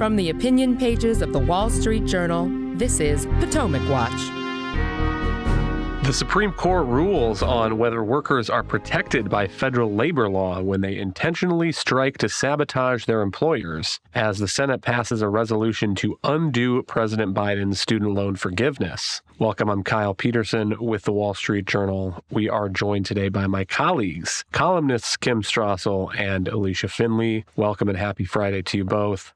From the opinion pages of the Wall Street Journal, this is Potomac Watch. The Supreme Court rules on whether workers are protected by federal labor law when they intentionally strike to sabotage their employers, as the Senate passes a resolution to undo President Biden's student loan forgiveness. Welcome, I'm Kyle Peterson with the Wall Street Journal. We are joined today by my colleagues, columnists Kim Strassel and Alicia Finley. Welcome and happy Friday to you both.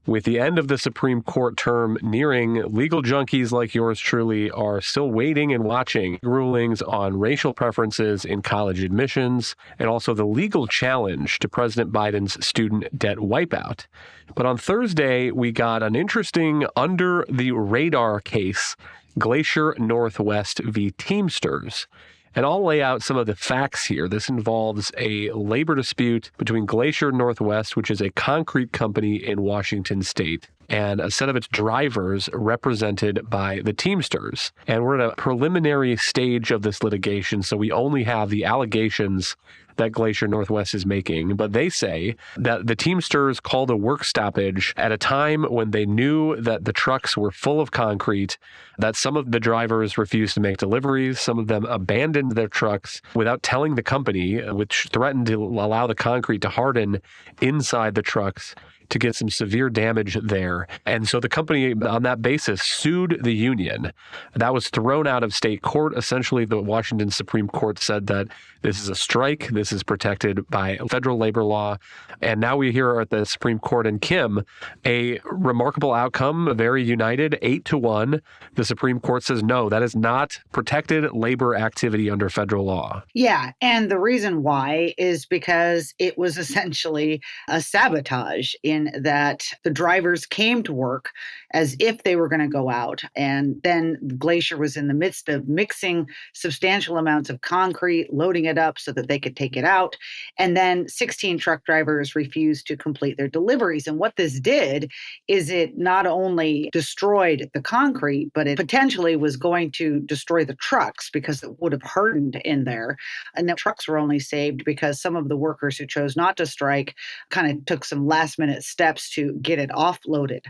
With the end of the Supreme Court term nearing, legal junkies like yours truly are still waiting and watching rulings on racial preferences in college admissions and also the legal challenge to President Biden's student debt wipeout. But on Thursday, we got an interesting under-the-radar case, Glacier Northwest v. Teamsters. And I'll lay out some of the facts here. This involves a labor dispute between Glacier Northwest, which is a concrete company in Washington state, and a set of its drivers represented by the Teamsters. And we're at a preliminary stage of this litigation, so we only have the allegations that Glacier Northwest is making. But they say that the Teamsters called a work stoppage at a time when they knew that the trucks were full of concrete, that some of the drivers refused to make deliveries, some of them abandoned their trucks without telling the company, which threatened to allow the concrete to harden inside the trucks, to get some severe damage there. And so the company, on that basis, sued the union. That was thrown out of state court. Essentially, the Washington Supreme Court said that this is a strike. This is protected by federal labor law. And now we hear at the Supreme Court, and Kim, a remarkable outcome, very united, 8-1. The Supreme Court says, no, that is not protected labor activity under federal law. Yeah, and the reason why is because it was essentially a sabotage in that the drivers came to work as if they were going to go out. And then Glacier was in the midst of mixing substantial amounts of concrete, loading it up so that they could take it out. And then 16 truck drivers refused to complete their deliveries. And what this did is it not only destroyed the concrete, but it potentially was going to destroy the trucks because it would have hardened in there. And the trucks were only saved because some of the workers who chose not to strike kind of took some last minute steps to get it offloaded.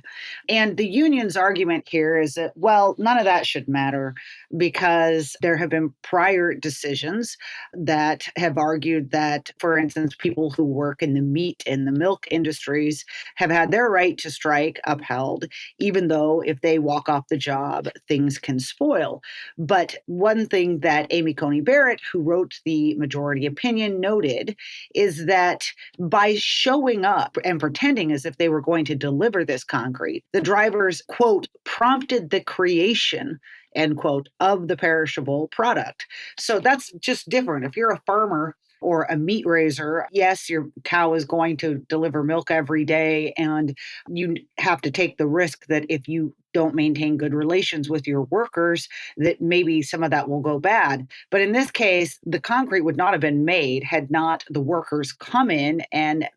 And the union's argument here is that, well, none of that should matter because there have been prior decisions that have argued that, for instance, people who work in the meat and the milk industries have had their right to strike upheld, even though if they walk off the job, things can spoil. But one thing that Amy Coney Barrett, who wrote the majority opinion, noted is that by showing up and pretending as if they were going to deliver this concrete, the drivers, quote, prompted the creation, end quote, of the perishable product. So that's just different. If you're a farmer or a meat raiser, yes, your cow is going to deliver milk every day, and you have to take the risk that if you don't maintain good relations with your workers, that maybe some of that will go bad. But in this case, the concrete would not have been made had not the workers come in and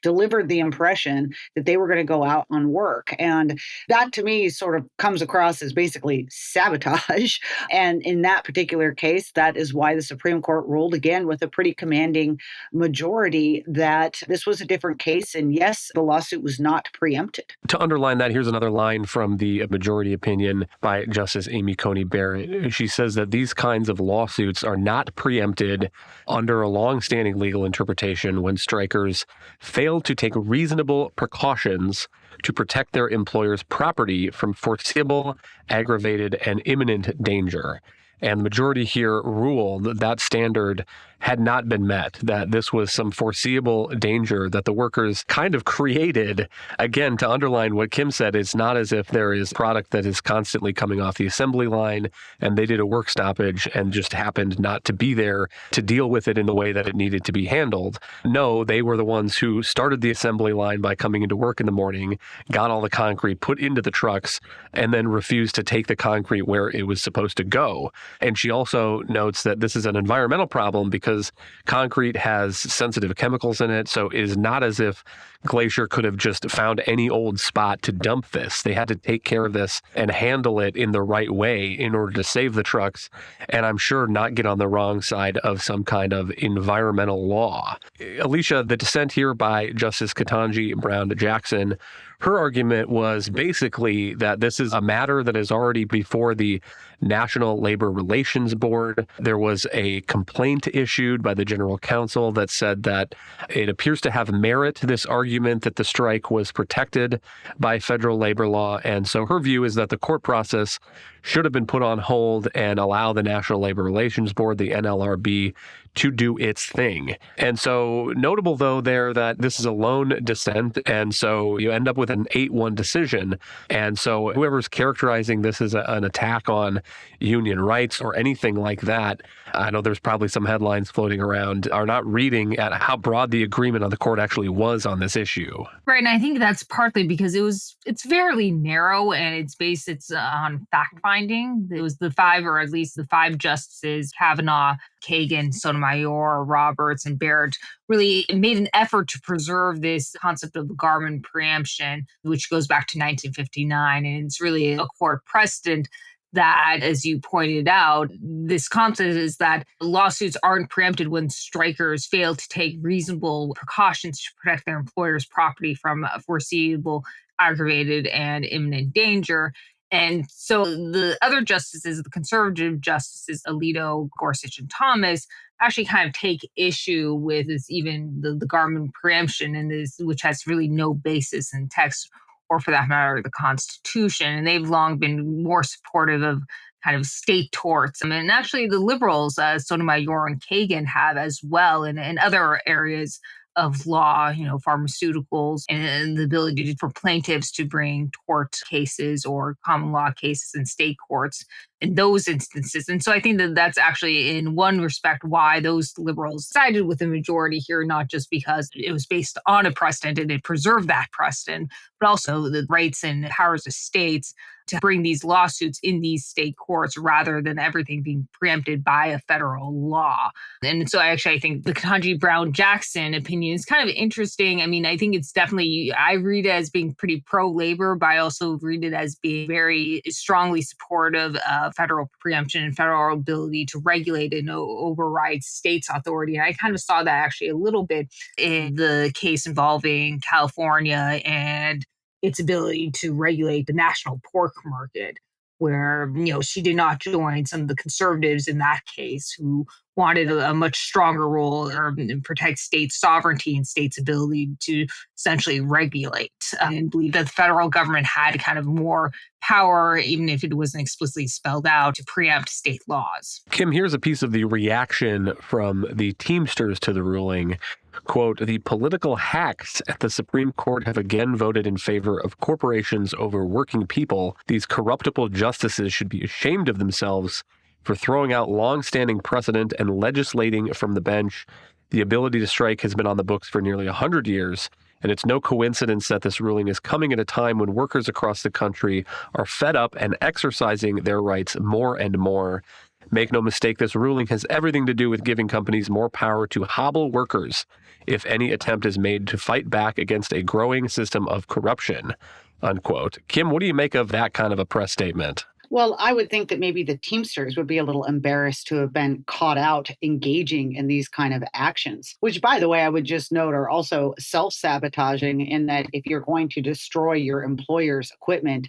delivered the impression that they were going to go out on work. And that to me sort of comes across as basically sabotage. And in that particular case, that is why the Supreme Court ruled again with a pretty commanding majority that this was a different case. And yes, the lawsuit was not preempted. To underline that, here's another line from the majority opinion by Justice Amy Coney Barrett. She says that these kinds of lawsuits are not preempted under a longstanding legal interpretation when strikers fail to take reasonable precautions to protect their employer's property from foreseeable, aggravated, and imminent danger. And the majority here ruled that that standard had not been met, that this was some foreseeable danger that the workers kind of created. Again, to underline what Kim said, it's not as if there is product that is constantly coming off the assembly line and they did a work stoppage and just happened not to be there to deal with it in the way that it needed to be handled. No, they were the ones who started the assembly line by coming into work in the morning, got all the concrete put into the trucks, and then refused to take the concrete where it was supposed to go. And she also notes that this is an environmental problem because because concrete has sensitive chemicals in it. So it is not as if Glacier could have just found any old spot to dump this. They had to take care of this and handle it in the right way in order to save the trucks, and I'm sure not get on the wrong side of some kind of environmental law. Alicia, the dissent here by Justice Ketanji Brown Jackson, her argument was basically that this is a matter that is already before the National Labor Relations Board. There was a complaint issued by the General Counsel that said that it appears to have merit, this argument that the strike was protected by federal labor law. And so her view is that the court process should have been put on hold and allow the National Labor Relations Board, the NLRB, to do its thing. And so notable, though, there that this is a lone dissent, and so you end up with an 8-1 decision. And so whoever's characterizing this as an attack on union rights or anything like that, I know there's probably some headlines floating around, are not reading at how broad the agreement on the court actually was on this issue. Right, and I think that's partly because it's fairly narrow and it's on fact finding. It was the five justices, Kavanaugh, Kagan, Sotomayor, Roberts, and Barrett, really made an effort to preserve this concept of Garmin preemption, which goes back to 1959, and it's really a court precedent that, as you pointed out, this concept is that lawsuits aren't preempted when strikers fail to take reasonable precautions to protect their employer's property from foreseeable, aggravated, and imminent danger. And so the other justices, the conservative justices, Alito, Gorsuch, and Thomas, actually kind of take issue with this, even the Garmin preemption, and this, which has really no basis in text or, for that matter, the Constitution. And they've long been more supportive of kind of state torts. And actually the liberals, Sotomayor and Kagan, have as well in other areas of law, pharmaceuticals, and the ability for plaintiffs to bring tort cases or common law cases in state courts in those instances. And so I think that that's actually, in one respect, why those liberals sided with the majority here, not just because it was based on a precedent and it preserved that precedent, but also the rights and powers of states to bring these lawsuits in these state courts rather than everything being preempted by a federal law. And so I think the Ketanji Brown Jackson opinion is kind of interesting. I mean, I think it's definitely, I read it as being pretty pro-labor, but I also read it as being very strongly supportive of federal preemption and federal ability to regulate and override states' authority. And I kind of saw that actually a little bit in the case involving California and its ability to regulate the national pork market, where, she did not join some of the conservatives in that case who wanted a much stronger role and protect state sovereignty and states' ability to essentially regulate, and believe that the federal government had kind of more power, even if it wasn't explicitly spelled out, to preempt state laws. Kim, here's a piece of the reaction from the Teamsters to the ruling. Quote, "The political hacks at the Supreme Court have again voted in favor of corporations over working people. These corruptible justices should be ashamed of themselves for throwing out long-standing precedent and legislating from the bench. The ability to strike has been on the books for nearly 100 years, and it's no coincidence that this ruling is coming at a time when workers across the country are fed up and exercising their rights more and more. Make no mistake, this ruling has everything to do with giving companies more power to hobble workers if any attempt is made to fight back against a growing system of corruption," unquote. Kim, what do you make of that kind of a press statement? Well, I would think that maybe the Teamsters would be a little embarrassed to have been caught out engaging in these kind of actions, which, by the way, I would just note are also self-sabotaging, in that if you're going to destroy your employer's equipment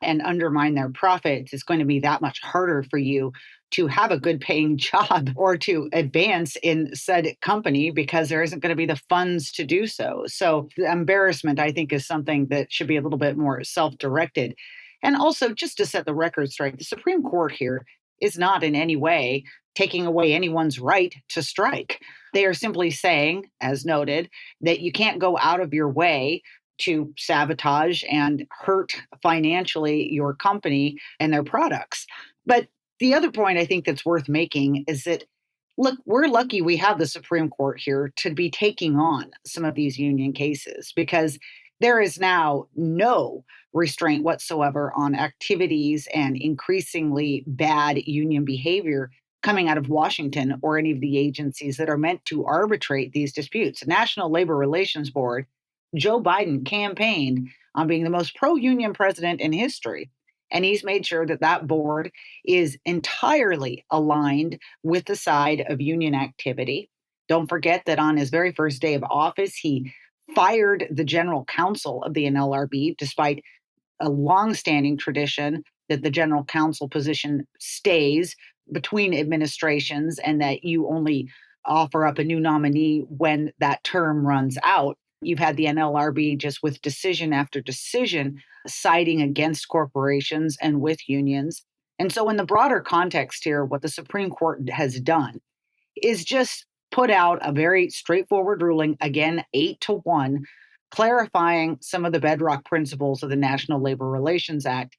and undermine their profits, it's going to be that much harder for you to have a good paying job or to advance in said company, because there isn't going to be the funds to do so. So the embarrassment, I think, is something that should be a little bit more self-directed. And also, just to set the record straight, the Supreme Court here is not in any way taking away anyone's right to strike. They are simply saying, as noted, that you can't go out of your way to sabotage and hurt financially your company and their products. But the other point I think that's worth making is that, look, we're lucky we have the Supreme Court here to be taking on some of these union cases, because there is now no restraint whatsoever on activities and increasingly bad union behavior coming out of Washington or any of the agencies that are meant to arbitrate these disputes. The National Labor Relations Board, Joe Biden campaigned on being the most pro-union president in history. And he's made sure that that board is entirely aligned with the side of union activity. Don't forget that on his very first day of office, he fired the general counsel of the NLRB, despite a longstanding tradition that the general counsel position stays between administrations and that you only offer up a new nominee when that term runs out. You've had the NLRB just with decision after decision siding against corporations and with unions. And so, in the broader context here, what the Supreme Court has done is just put out a very straightforward ruling, again, 8-1, clarifying some of the bedrock principles of the National Labor Relations Act.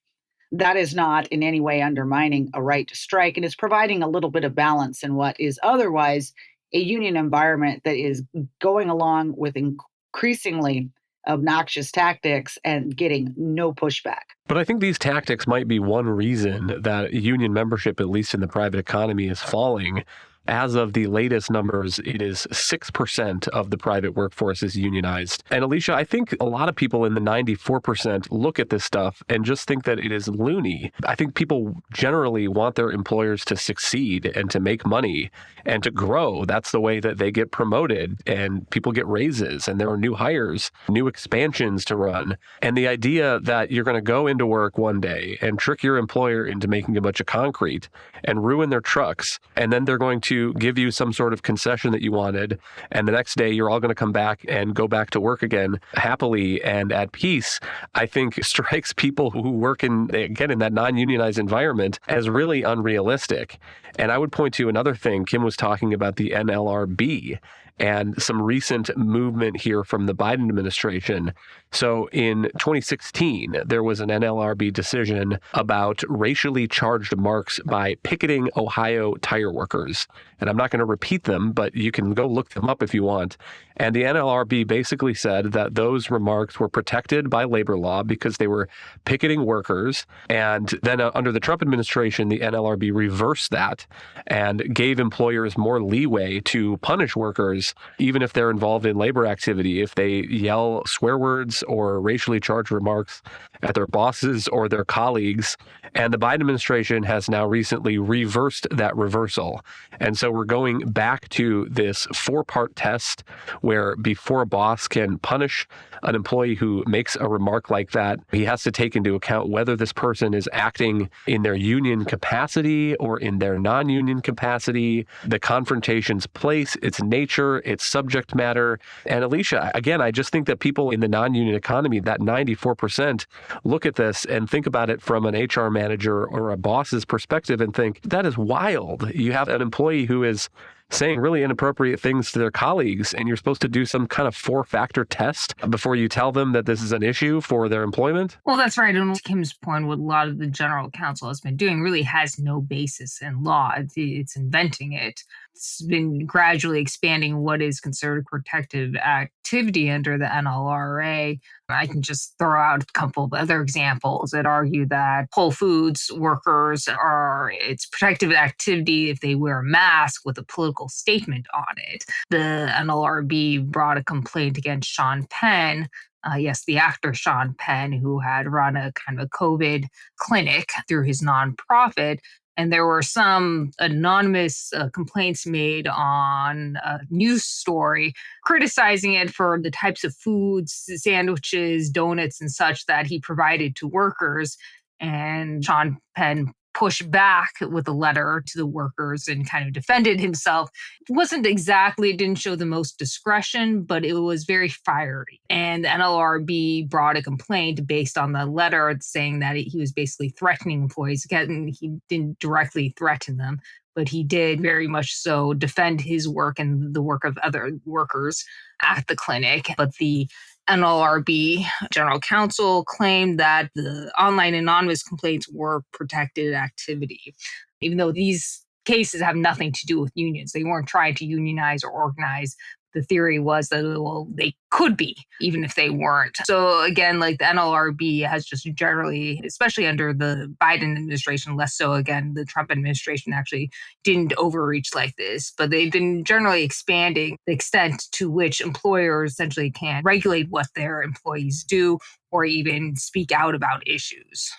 That is not in any way undermining a right to strike and is providing a little bit of balance in what is otherwise a union environment that is going along with increasingly obnoxious tactics and getting no pushback. But I think these tactics might be one reason that union membership, at least in the private economy, is falling. As of the latest numbers, it is 6% of the private workforce is unionized. And Alicia, I think a lot of people in the 94% look at this stuff and just think that it is loony. I think people generally want their employers to succeed and to make money and to grow. That's the way that they get promoted and people get raises and there are new hires, new expansions to run. And the idea that you're going to go into work one day and trick your employer into making a bunch of concrete and ruin their trucks, and then they're going to give you some sort of concession that you wanted, and the next day you're all going to come back and go back to work again happily and at peace, I think strikes people who work in that non-unionized environment as really unrealistic. And I would point to another thing. Kim was talking about the NLRB and some recent movement here from the Biden administration. So in 2016, there was an NLRB decision about racially charged marks by picketing Ohio tire workers. And I'm not going to repeat them, but you can go look them up if you want. And the NLRB basically said that those remarks were protected by labor law because they were picketing workers. And then under the Trump administration, the NLRB reversed that and gave employers more leeway to punish workers, even if they're involved in labor activity, if they yell swear words or racially charged remarks at their bosses or their colleagues. And the Biden administration has now recently reversed that reversal. And so we're going back to this 4-part test where before a boss can punish an employee who makes a remark like that, he has to take into account whether this person is acting in their union capacity or in their non-union capacity, the confrontation's place, its nature, its subject matter. And Alicia, again, I just think that people in the non-union economy, that 94%, look at this and think about it from an HR manager or a boss's perspective and think, that is wild. You have an employee who is saying really inappropriate things to their colleagues, and you're supposed to do some kind of 4-factor test before you tell them that this is an issue for their employment? Well, that's right. And Kim's point, what a lot of the general counsel has been doing really has no basis in law. It's inventing it. It's been gradually expanding what is considered protective activity under the NLRA. I can just throw out a couple of other examples that argue that Whole Foods workers it's protective activity if they wear a mask with a political statement on it. The NLRB brought a complaint against Sean Penn, the actor Sean Penn, who had run a kind of a COVID clinic through his nonprofit. And there were some anonymous complaints made on a news story criticizing it for the types of foods, sandwiches, donuts, and such that he provided to workers. And Sean Penn pushed back with a letter to the workers and kind of defended himself. It didn't show the most discretion, but it was very fiery. And the NLRB brought a complaint based on the letter saying that he was basically threatening employees. Again, he didn't directly threaten them, but he did very much so defend his work and the work of other workers at the clinic. But the NLRB general counsel claimed that the online anonymous complaints were protected activity, even though these cases have nothing to do with unions. They weren't trying to unionize or organize the theory was that, well, they could be, even if they weren't. So again, like the NLRB has just generally, especially under the Biden administration, less so again, the Trump administration actually didn't overreach like this, but they've been generally expanding the extent to which employers essentially can regulate what their employees do or even speak out about issues.